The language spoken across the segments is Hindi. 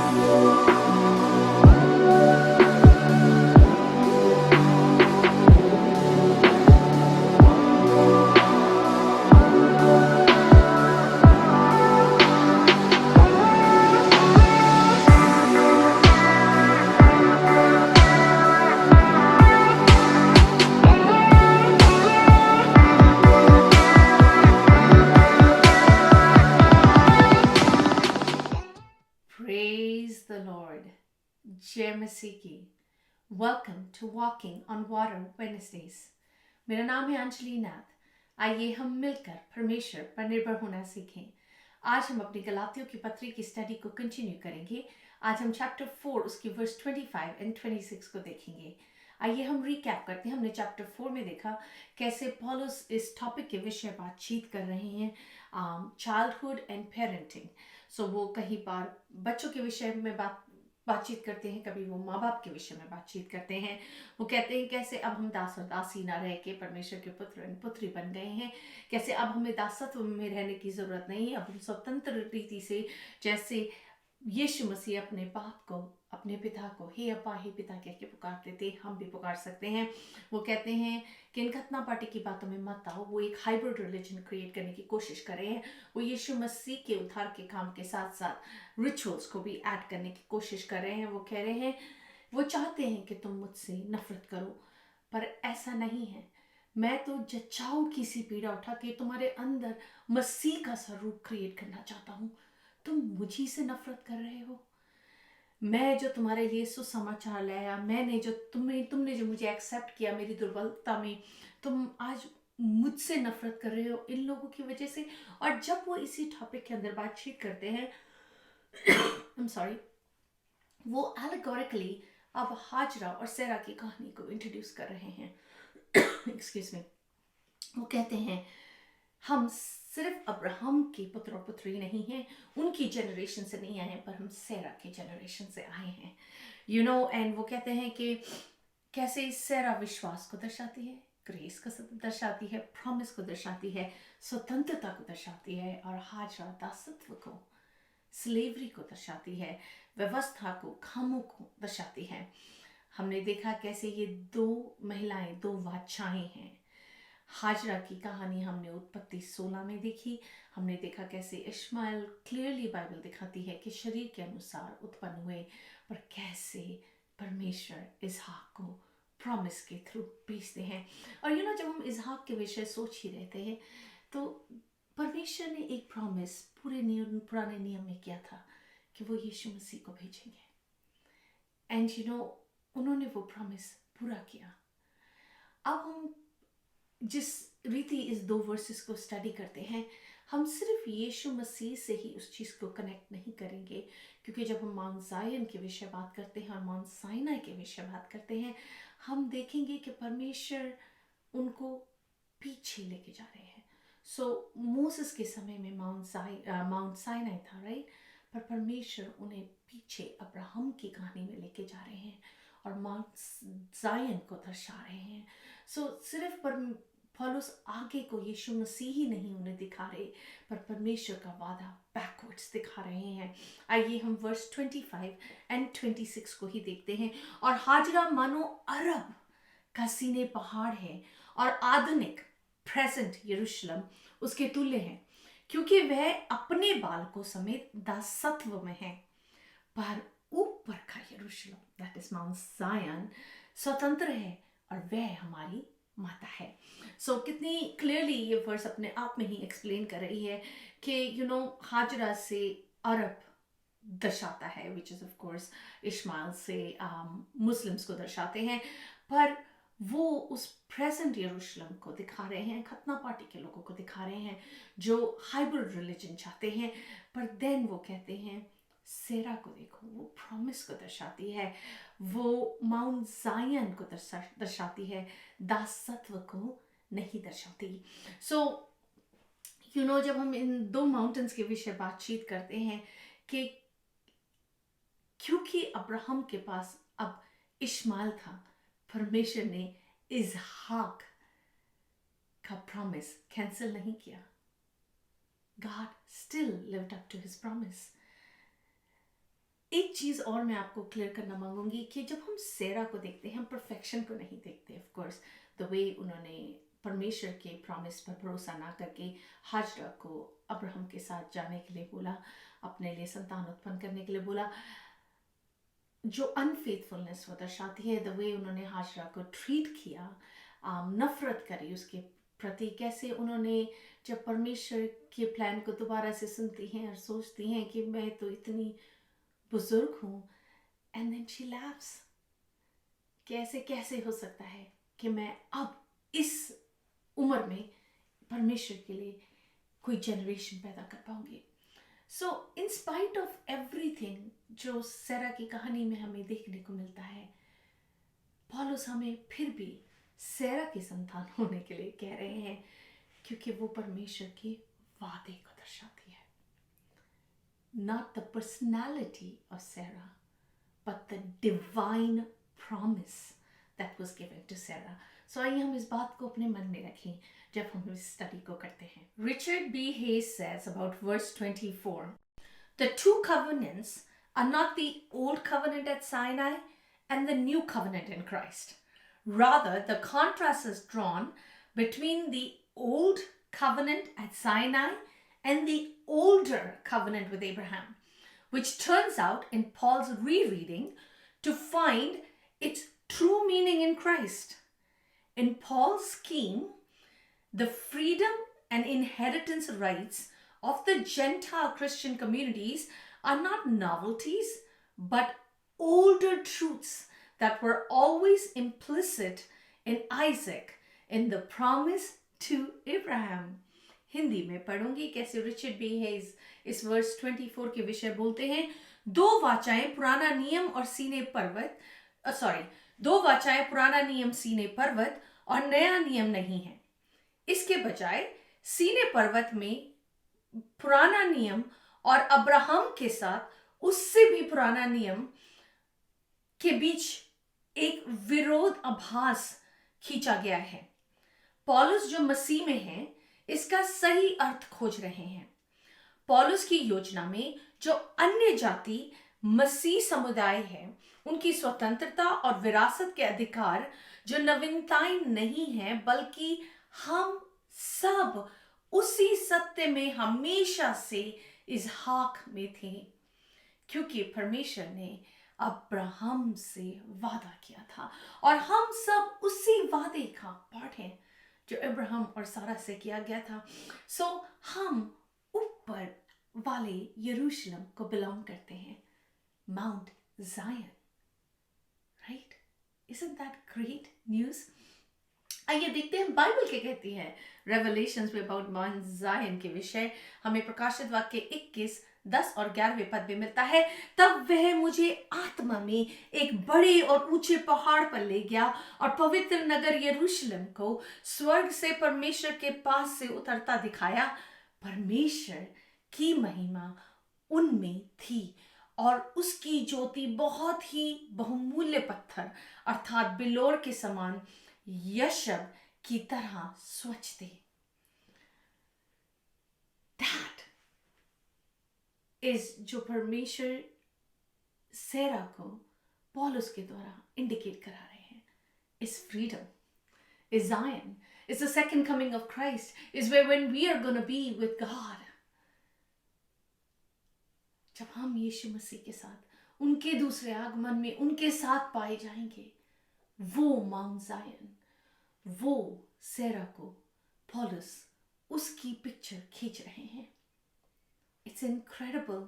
Praise the Lord. जय मसीह की. Welcome to Walking on Water Wednesdays. मेरा नाम है अंजलि नाथ. आइए हम मिलकर परमेश्वर पर निर्भर होना सीखें. आज हम अपनी गलातियों की पत्री की स्टडी को कंटिन्यू करेंगे. आज हम चैप्टर 4 उसकी वर्स 25 एंड 26 को देखेंगे. आइए हम रिकैप करते हैं. हमने चैप्टर 4 में देखा कैसे पॉलुस इस टॉपिक के विषय बातचीत कर रहे हैं, चाइल्डहुड एंड पेरेंटिंग. सो वो कहीं बार बच्चों के विषय में बातचीत करते हैं, कभी वो माँ बाप के विषय में बातचीत करते हैं. वो कहते हैं कैसे अब हम दास और दासी ना रह के परमेश्वर के पुत्र और पुत्री बन गए हैं, कैसे अब हमें दासत्व में रहने की जरूरत नहीं है, अब हम स्वतंत्र रीति से जैसे यीशु मसीह अपने बाप को, अपने पिता को हे अब्बा हे पिता कह के पुकारते थे, हम भी पुकार सकते हैं. वो कहते हैं कि इन खतना पार्टी की बातों में मत आओ. वो एक हाइब्रिड रिलीजन क्रिएट करने की कोशिश कर रहे हैं. वो यीशु मसीह के उद्धार के काम के साथ साथ रिचुअल्स को भी ऐड करने की कोशिश कर रहे हैं. वो कह रहे हैं, वो चाहते हैं कि तुम मुझसे नफरत करो, पर ऐसा नहीं है. मैं तो जच्चाओं की सी पीड़ा उठा के तुम्हारे अंदर मसीह का स्वरूप क्रिएट करना चाहता हूँ. तुम मुझी से नफरत कर रहे हो. मैं जो तुम्हारे लिए सुसमाचार लाया, मैंने जो तुमने जो मुझे एक्सेप्ट किया मेरी दुर्बलता में, तुम आज मुझसे नफरत कर रहे हो इन लोगों की वजह से. और जब वो इसी टॉपिक के अंदर बातचीत करते हैं, आई एम सॉरी, वो एलेगोरिकली अब हाजरा और सेरा की कहानी को इंट्रोड्यूस कर रहे हैं. Excuse me. वो कहते हैं हम सिर्फ अब्राहम के पुत्र और पुत्री नहीं हैं, उनकी जनरेशन से नहीं आए हैं, पर हम सेरा के जनरेशन से आए हैं. एंड वो कहते हैं कि कैसे सेरा विश्वास को दर्शाती है, ग्रेस को दर्शाती है, प्रॉमिस को दर्शाती है, स्वतंत्रता को दर्शाती है, और हाजरा दासत्व को, स्लेवरी को दर्शाती है, व्यवस्था को, खामों को दर्शाती है. हमने देखा कैसे ये दो महिलाएं, दो बादशाहें हैं. हाजरा की कहानी हमने उत्पत्ति 16 में देखी. हमने देखा कैसे इश्माइल क्लियरली बाइबल दिखाती है कि शरीर के अनुसार उत्पन्न हुए, पर कैसे परमेश्वर इसहाक को प्रॉमिस के थ्रू भेजते हैं. और जब हम इसहाक के विषय सोच ही रहते हैं, तो परमेश्वर ने एक प्रॉमिस पुराने नियम में किया था कि वो यीशु मसीह को भेजेंगे. एंड उन्होंने वो प्रॉमिस पूरा किया. अब हम जिस रीति इस दो वर्सेस को स्टडी करते हैं, हम सिर्फ यीशु मसीह से ही उस चीज़ को कनेक्ट नहीं करेंगे, क्योंकि जब हम माउंट जायन के विषय बात करते हैं और माउंट साइनाई के विषय बात करते हैं, हम देखेंगे कि परमेश्वर उनको पीछे लेके जा रहे हैं. सो मोसेस के समय में माउंट साइनाई था, राइट, पर परमेश्वर उन्हें पीछे अब्राहम की कहानी में लेके जा रहे हैं और माउंट जायन को दर्शा रहे हैं. सो सिर्फ पौलुस आगे को यीशु मसीह ही नहीं उन्हें दिखा रहे, पर परमेश्वर का वादा बैकवर्ड्स दिखा रहे हैं. आइए हम वर्स 25 एंड 26 को ही देखते हैं. और हाजरा मानो अरब का सीने पहाड़ है, और आधुनिक प्रेजेंट यरूशलेम उसके तुल्य है, क्योंकि वह अपने बालकों समेत दासत्व में है. पर ऊपर का यरूशलेम, दैट इज माउंट जायन, स्वतंत्र है और वह हमारी माता है. सो कितनी क्लियरली ये वर्स अपने आप में ही एक्सप्लेन कर रही है कि हाजरा से अरब दर्शाता है, which is of course Ishmael से मुस्लिम्स को दर्शाते हैं, पर वो उस प्रेजेंट यरूशलेम को दिखा रहे हैं, खतना पार्टी के लोगों को दिखा रहे हैं जो हाइब्रिड रिलीजन चाहते हैं. पर देन वो कहते हैं सेरा को देखो, वो प्रॉमिस को दर्शाती है, वो माउंट जायन को दर्शाती है, दासत्व को नहीं दर्शाती. सो जब हम इन दो माउंटेन्स के विषय बातचीत करते हैं कि क्योंकि अब्राहम के पास अब इश्माइल था, परमेश्वर ने इसहाक का प्रॉमिस कैंसिल नहीं किया. God still lived up to his promise. एक चीज़ और मैं आपको क्लियर करना मांगूंगी कि जब हम सेरा को देखते हैं, हम परफेक्शन को नहीं देखते। ऑफ कोर्स द वे उन्होंने परमेश्वर के प्रॉमिस पर भरोसा ना करके हाजरा को अब्राहम के साथ जाने के लिए बोला, अपने लिए संतान उत्पन्न करने के लिए बोला, जो अनफेथफुलनेस वो दर्शाती है। द वे उन्होंने हाजरा को ट्रीट किया, नफरत करी उसके प्रति, कैसे उन्होंने जब परमेश्वर के प्लान को दोबारा से सुनती हैं और सोचती हैं कि मैं तो इतनी बुजुर्ग हूँ, एंड देन शी लैप्स, कैसे कैसे हो सकता है कि मैं अब इस उम्र में परमेश्वर के लिए कोई जनरेशन पैदा कर पाऊंगी। सो इन स्पाइट ऑफ एवरीथिंग जो सेरा की कहानी में हमें देखने को मिलता है, पौलुस हमें फिर भी सेरा की संतान होने के लिए कह रहे हैं, क्योंकि वो परमेश्वर के वादे को दर्शाती है। Not the personality of Sarah, but the divine promise that was given to Sarah. So आइए हम इस बात को अपने मन में रखें जब हम इस स्टडी को करते हैं। Richard B. Hayes says about verse 24, the two covenants are not the old covenant at Sinai and the new covenant in Christ. Rather, the contrast is drawn between the old covenant at Sinai and the older covenant with Abraham, which turns out in Paul's rereading to find its true meaning in Christ. In Paul's scheme, the freedom and inheritance rights of the Gentile Christian communities are not novelties, but older truths that were always implicit in Isaac, in the promise to Abraham. Hindi में पढ़ूंगी कैसे रिचर्ड बी हेज इस वर्स 24 के विषय बोलते हैं। दो वाचाएं पुराना नियम और सीने पर्वत, दो वाचाएं पुराना नियम सीने पर्वत और नया नियम नहीं है। इसके बजाय सीने पर्वत में पुराना नियम और अब्राहम के साथ उससे भी पुराना नियम के बीच एक विरोध आभास खींचा गया है। पौलुस जो मसीह में है, इसका सही अर्थ खोज रहे हैं। पौलुस की योजना में जो अन्य जाति मसीह समुदाय है, उनकी स्वतंत्रता और विरासत के अधिकार जो नवीनताएं नहीं है, बल्कि हम सब उसी सत्य में हमेशा से इसहाक में थे, क्योंकि परमेश्वर ने अब्राहम से वादा किया था और हम सब उसी वादे का पार्ट हैं जो अब्राहम और सारा से किया गया था। सो हम ऊपर वाले यरूशलेम को बिलोंग करते हैं, माउंट जायन, right? Isn't that great news? आइए देखते हैं बाइबल क्या कहती है रेवलेशंस में अबाउट माउंट जायन के विषय। हमें प्रकाशित वाक्य 21, 10 और 11वें पद में मिलता है। तब वह मुझे आत्मा में एक बड़े और ऊंचे पहाड़ पर ले गया और पवित्र नगर यरूशलेम को स्वर्ग से परमेश्वर के पास से उतरता दिखाया। परमेश्वर की महिमा उनमें थी और उसकी ज्योति बहुत ही बहुमूल्य पत्थर अर्थात बिलोर के समान यशब की तरह स्वच्छ थे। That is जो परमेश्वर सेरा को पौलुस के द्वारा इंडिकेट करा रहे हैं, is freedom, is Zion, is the second coming of Christ, is where when we are going to be with God. जब हम यीशु मसीह के साथ उनके दूसरे आगमन में उनके साथ पाए जाएंगे, वो माउंट जायन, वो सेरा को पौलुस उसकी पिक्चर खींच रहे हैं। It's incredible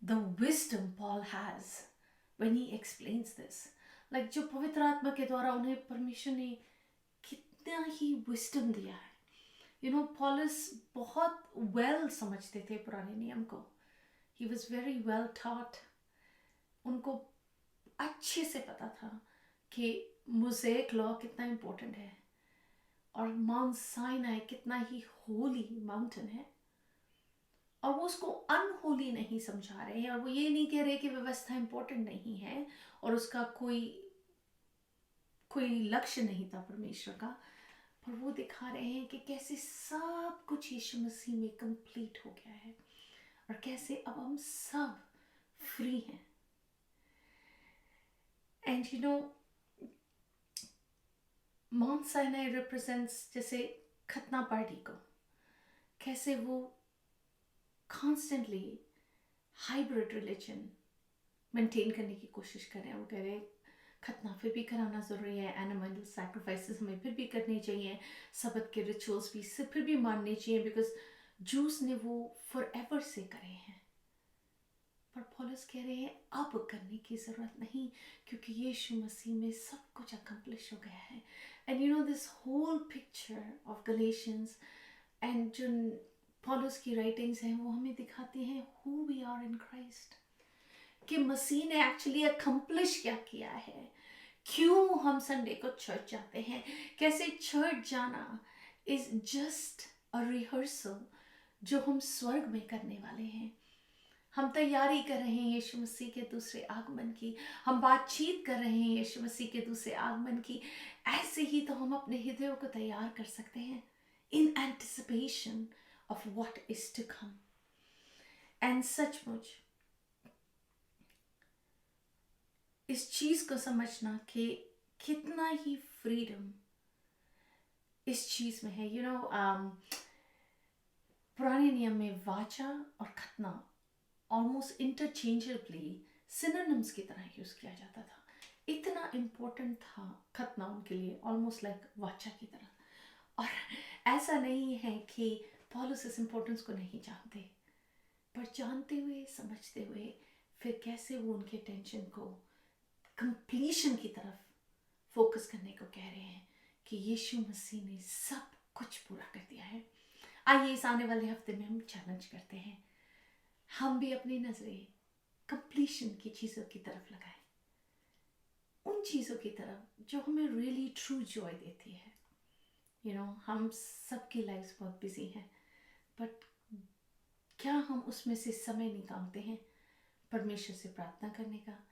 the wisdom Paul has when he explains this. Like जो पवित्र आत्मा के द्वारा उन्हें परमेश्वर ने कितना ही wisdom दिया है। You know, पौलुस बहुत well समझते थे पुराने नियम को। He was very well taught. उनको अच्छे से पता था कि मोज़ेक लॉ कितना इम्पोर्टेंट है और माउंट साइनाई कितना ही होली माउंटेन है, और वो उसको अनहोली नहीं समझा रहे हैं, और वो ये नहीं कह रहे कि व्यवस्था इम्पोर्टेंट नहीं है और उसका कोई लक्ष्य नहीं था परमेश्वर का, पर वो दिखा रहे हैं कि कैसे सब कुछ यीशु मसीह में कंप्लीट हो गया है और कैसे अब हम सब फ्री हैं and you no mount Sinai represents जैसे खतना पार्टी को, कैसे वो कॉन्स्टेंटली हाइब्रिड रिलीजन मेंटेन करने की कोशिश कर रहे हैं। वो कह रहे हैं खतना फिर भी कराना ज़रूरी है, एनिमल सैक्रिफाइसेस हमें फिर भी करने चाहिए, सबत के रिचुअल्स भी से फिर भी मानने चाहिए, बिकॉज जूस ने वो फॉर एवर से करे हैं। पर पौलुस कह रहे हैं अब करने की ज़रूरत नहीं, क्योंकि यीशु मसीह में सब कुछ अकम्प्लिश हो गया है। And you know this whole picture of Galatians and जो पौलुस की राइटिंग्स हैं वो हमें दिखाती हैं who we are in Christ, कि मसीह ने एक्चुअली अकम्प्लिश क्या किया है, क्यों हम संडे को चर्च जाते हैं, कैसे चर्च जाना इज जस्ट अ रिहर्सल जो हम स्वर्ग में करने वाले हैं। हम तैयारी कर रहे हैं यीशु मसीह के दूसरे आगमन की, हम बातचीत कर रहे हैं यीशु मसीह के दूसरे आगमन की। ऐसे ही तो हम अपने हृदयों को तैयार कर सकते हैं in anticipation of what is to come. And सचमुच इस चीज को समझना कि कितना ही फ्रीडम इस चीज में है। यू नो पुराने नियम में वाचा और खतना ऑलमोस्ट इंटरचेंजेबली सिनोनिम्स की तरह यूज किया जाता था। इतना इम्पोर्टेंट था खतना उनके लिए, ऑलमोस्ट लाइक वाचा की तरह। और ऐसा नहीं है कि पौलुस इस इम्पोर्टेंस को नहीं जानते, पर जानते हुए समझते हुए फिर कैसे वो उनके टेंशन को कंप्लीशन की तरफ फोकस करने को कह रहे हैं कि यीशु मसीह ने सब कुछ पूरा कर दिया है। आइए इस आने वाले हफ्ते में हम चैलेंज करते हैं, हम भी अपनी नजरें कंप्लीशन की चीज़ों की तरफ लगाएं, उन चीज़ों की तरफ जो हमें रियली ट्रू जॉय देती है। यू नो हम सबकी लाइफ बहुत बिजी हैं, बट क्या हम उसमें से समय निकालते हैं परमेश्वर से प्रार्थना करने का,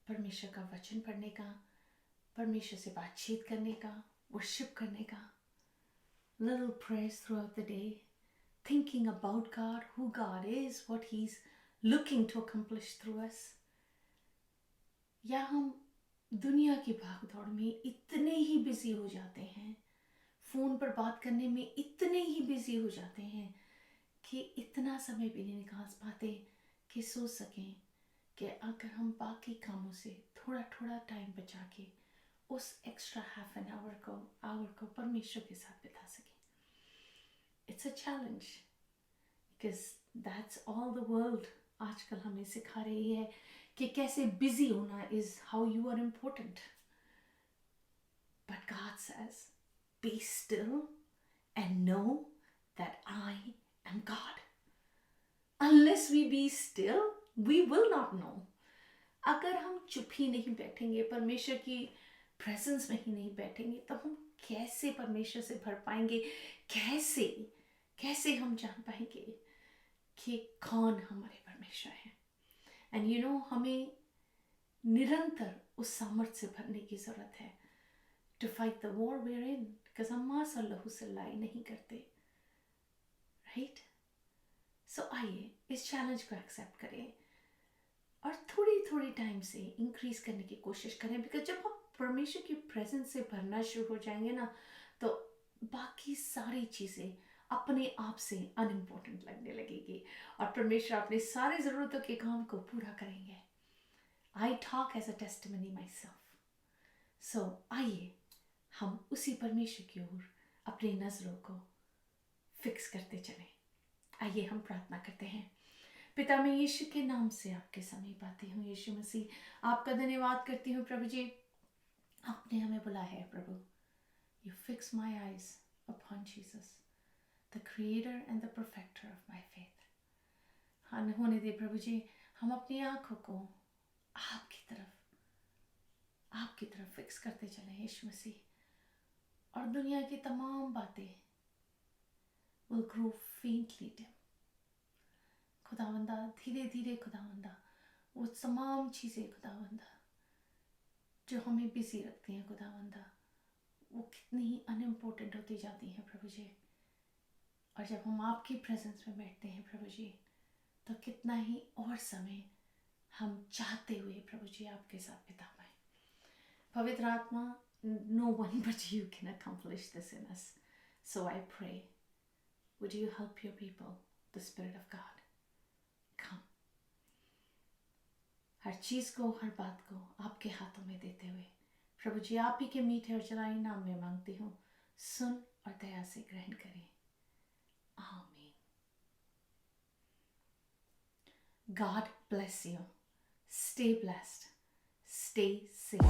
परमेश्वर का वचन पढ़ने का, परमेश्वर से बातचीत करने का, वर्शिप करने का, little prayers throughout the day, thinking about God, who God is, what He's looking to accomplish through us? या हम दुनिया की भागदौड़ में इतने ही बिजी हो जाते हैं, फोन पर बात करने में इतने ही बिजी हो जाते हैं कि इतना समय भी नहीं निकाल पाते कि सोच सकें कि अगर हम बाकी कामों से थोड़ा थोड़ा टाइम बचा के उस एक्स्ट्रा हाफ एन आवर को परमेश्वर के साथ बिता सकें। It's a challenge, because that's all the world आजकल हमें सिखा रही है कि कैसे बिजी होना is how you are important. But God says be still and know that I am God. Unless we be still, we will not know. अगर हम चुप ही नहीं बैठेंगे, परमेश्वर की प्रेजेंस में ही नहीं बैठेंगे, तो हम कैसे परमेश्वर से भर पाएंगे, कैसे हम जान पाएंगे कि कौन हमारे परमेश्वर है। एंड यू नो हमें निरंतर उस सामर्थ्य से भरने की जरूरत है to fight the war we are in, because हम मांस और लहू से लड़ाई नहीं करते, राइट? सो आइए इस चैलेंज को एक्सेप्ट करें और थोड़ी थोड़ी टाइम से इंक्रीज करने की कोशिश करें, बिकॉज जब आप परमेश्वर की प्रेजेंस से भरना शुरू हो जाएंगे ना, तो बाकी सारी चीज़ें अपने आप से अनइम्पोर्टेंट लगने लगेगी और परमेश्वर अपने सारे ज़रूरतों के काम को पूरा करेंगे। I talk as a testimony myself. So आइए हम उसी परमेश्वर की ओर अपनी नज़रों को फिक्स करते चलें। आइए हम प्रार्थना करते हैं। पिता, मैं यीशु के नाम से आपके समीप आती हूँ। यीशु मसीह, आपका धन्यवाद करती हूँ प्रभु जी, आपने हमें बुलाया है प्रभु। You fix my eyes upon Jesus, the creator and the perfecter of my faith. हाँ, होने दे प्रभु जी, हम अपनी आंखों को आपकी तरफ फिक्स करते चले यीशु मसीह, और दुनिया की तमाम बातें will grow faintly dim। खुदावंदा, धीरे धीरे खुदावंदा, वो तमाम चीज़ें खुदावंदा जो हमें बिजी रखती हैं खुदावंदा, वो कितनी ही अनइम्पोर्टेंट होती जाती हैं प्रभु जी। और जब हम आपकी प्रेजेंस में बैठते हैं प्रभु जी, तो कितना ही और समय हम चाहते हुए प्रभु जी आपके साथ बिता पाए। पवित्र आत्मा, no one but you can accomplish this in us. So I pray, would you help your people, the Spirit of God, come. हर चीज को, हर बात को आपके हाथों में देते हुए प्रभु जी आप ही के मीठे और चराई नाम में मांगती हूँ, सुन और दया से ग्रहण करें। आमीन। God bless you. Stay blessed. Stay safe.